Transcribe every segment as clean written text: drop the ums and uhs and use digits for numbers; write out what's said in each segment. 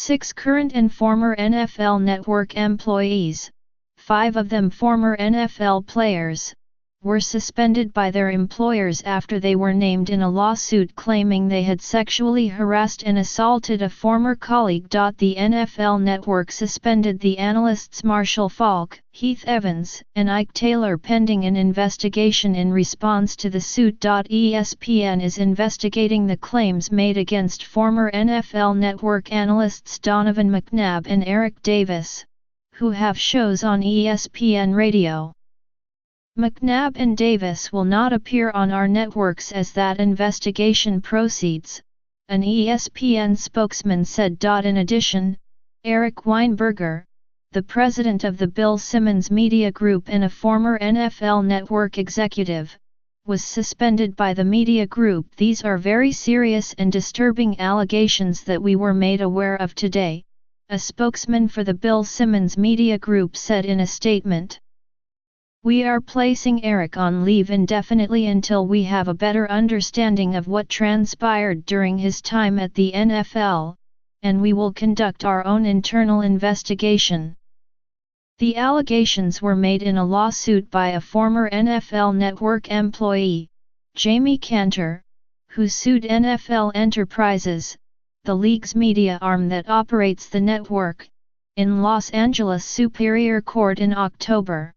6 current and former NFL Network employees, 5 of them former NFL players, were suspended by their employers after they were named in a lawsuit claiming they had sexually harassed and assaulted a former colleague. The NFL Network suspended the analysts Marshall Faulk, Heath Evans, and Ike Taylor pending an investigation in response to the suit. ESPN is investigating the claims made against former NFL Network analysts Donovan McNabb and Eric Davis, who have shows on ESPN Radio. McNabb and Davis will not appear on our networks as that investigation proceeds, an ESPN spokesman said. In addition, Eric Weinberger, the president of the Bill Simmons Media Group and a former NFL Network executive, was suspended by the media group. These are very serious and disturbing allegations that we were made aware of today, a spokesman for the Bill Simmons Media Group said in a statement. We are placing Eric on leave indefinitely until we have a better understanding of what transpired during his time at the NFL, and we will conduct our own internal investigation. The allegations were made in a lawsuit by a former NFL Network employee, Jamie Cantor, who sued NFL Enterprises, the league's media arm that operates the network, in Los Angeles Superior Court in October.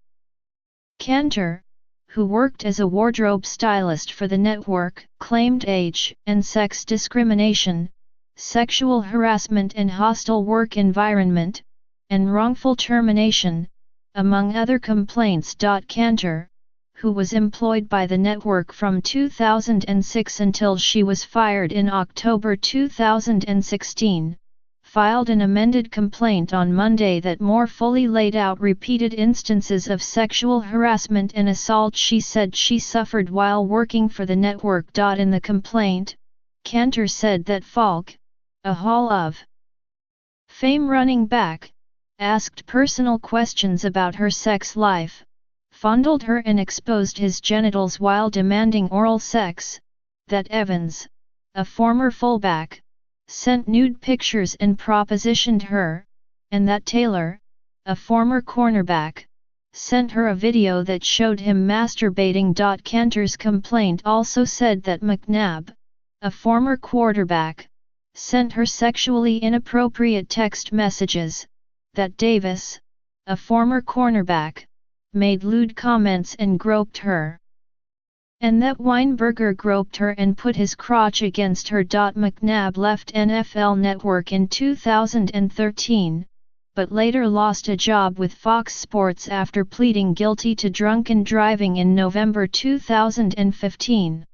Cantor, who worked as a wardrobe stylist for the network, claimed age and sex discrimination, sexual harassment and hostile work environment, and wrongful termination, among other complaints. Cantor, who was employed by the network from 2006 until she was fired in October 2016, filed an amended complaint on Monday that more fully laid out repeated instances of sexual harassment and assault she said she suffered while working for the network. In the complaint, Cantor said that Faulk, a Hall of Fame running back, asked personal questions about her sex life, fondled her and exposed his genitals while demanding oral sex, that Evans, a former fullback, sent nude pictures and propositioned her, and that Taylor, a former cornerback, sent her a video that showed him masturbating. Cantor's complaint also said that McNabb, a former quarterback, sent her sexually inappropriate text messages, that Davis, a former cornerback, made lewd comments and groped her, and that Weinberger groped her and put his crotch against her. McNabb left NFL Network in 2013, but later lost a job with Fox Sports after pleading guilty to drunken driving in November 2015.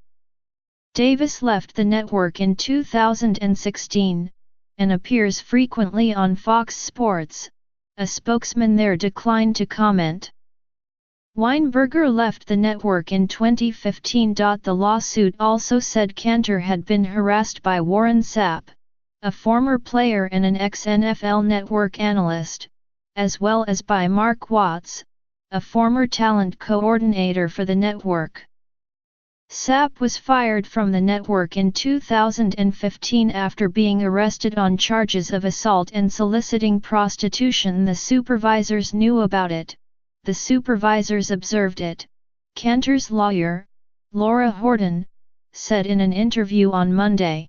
Davis left the network in 2016, and appears frequently on Fox Sports. A spokesman there declined to comment. Weinberger left the network in 2015. The lawsuit also said Cantor had been harassed by Warren Sapp, a former player and an ex-NFL Network analyst, as well as by Mark Watts, a former talent coordinator for the network. Sapp was fired from the network in 2015 after being arrested on charges of assault and soliciting prostitution. The supervisors knew about it. The supervisors observed it, Cantor's lawyer, Laura Horton, said in an interview on Monday.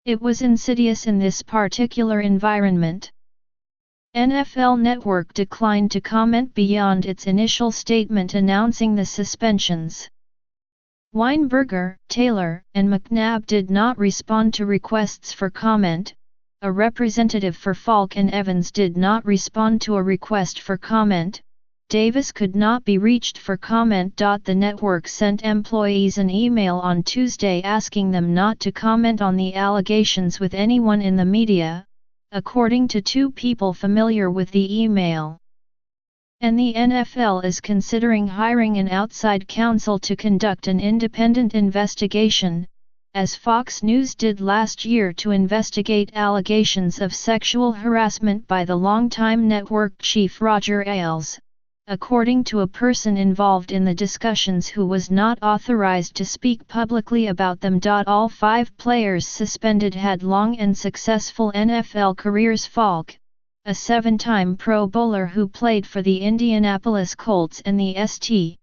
It was insidious in this particular environment. NFL Network declined to comment beyond its initial statement announcing the suspensions. Weinberger, Taylor, and McNabb did not respond to requests for comment. A representative for Faulk and Evans did not respond to a request for comment. Davis could not be reached for comment. The network sent employees an email on Tuesday asking them not to comment on the allegations with anyone in the media, according to 2 people familiar with the email. And the NFL is considering hiring an outside counsel to conduct an independent investigation, as Fox News did last year to investigate allegations of sexual harassment by the longtime network chief Roger Ailes, according to a person involved in the discussions who was not authorized to speak publicly about them. All 5 players suspended had long and successful NFL careers. Falk, a 7-time Pro Bowler who played for the Indianapolis Colts and the St.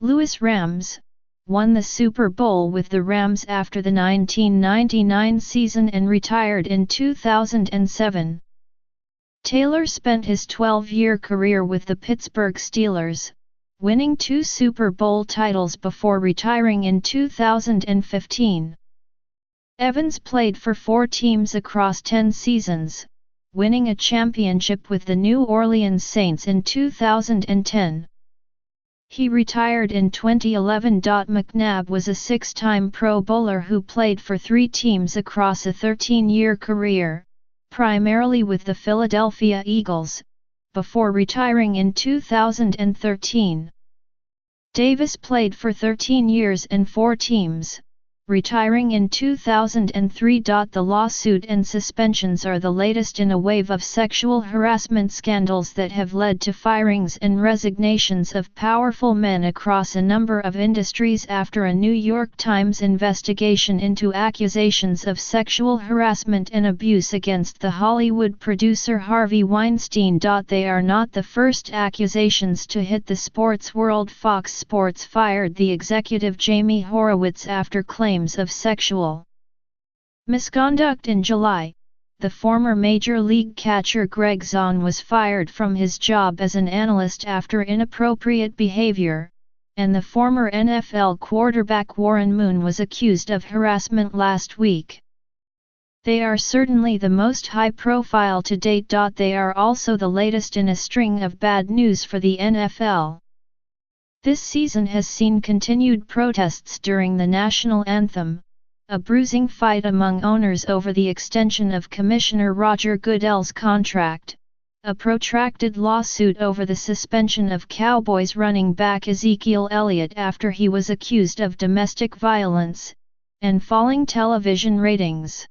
Louis Rams, won the Super Bowl with the Rams after the 1999 season and retired in 2007. Taylor spent his 12-year career with the Pittsburgh Steelers, winning 2 Super Bowl titles before retiring in 2015. Evans played for 4 teams across 10 seasons, winning a championship with the New Orleans Saints in 2010. He retired in 2011. McNabb was a 6-time Pro Bowler who played for 3 teams across a 13-year career, primarily with the Philadelphia Eagles, before retiring in 2013. Davis played for 13 years and 4 teams, retiring in 2003. The lawsuit and suspensions are the latest in a wave of sexual harassment scandals that have led to firings and resignations of powerful men across a number of industries after a New York Times investigation into accusations of sexual harassment and abuse against the Hollywood producer Harvey Weinstein. They are not the first accusations to hit the sports world. Fox Sports fired the executive Jamie Horowitz after claims of sexual misconduct in July. The former Major League catcher Greg Zahn was fired from his job as an analyst after inappropriate behavior, and the former NFL quarterback Warren Moon was accused of harassment last week. They are certainly the most high-profile to date. They are also the latest in a string of bad news for the NFL. This season has seen continued protests during the national anthem, a bruising fight among owners over the extension of Commissioner Roger Goodell's contract, a protracted lawsuit over the suspension of Cowboys running back Ezekiel Elliott after he was accused of domestic violence, and falling television ratings.